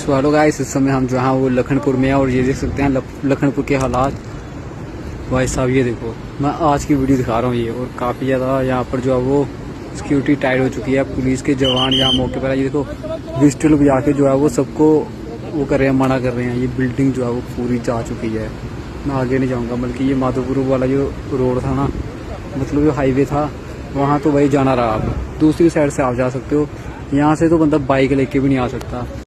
So hello guys, इस समय हम जो है वो लखनपुर में हैं और ये देख सकते हैं लखनपुर के हालात। भाई साहब ये देखो, मैं आज की वीडियो दिखा रहा हूँ ये, और काफ़ी ज़्यादा यहाँ पर जो है वो सिक्योरिटी टाइट हो चुकी है। पुलिस के जवान यहाँ मौके पर, ये देखो विजिटल बजा के जो है वो सबको वो कर रहे हैं, मना कर रहे हैं। ये बिल्डिंग जो है वो पूरी जा चुकी है। मैं आगे नहीं जाऊँगा, बल्कि ये माधोपुर वाला जो रोड था ना, मतलब जो हाईवे था, वहाँ तो वही जाना रहा। आप दूसरी साइड से आप जा सकते हो, यहाँ से तो बंदा बाइक लेके भी नहीं आ सकता।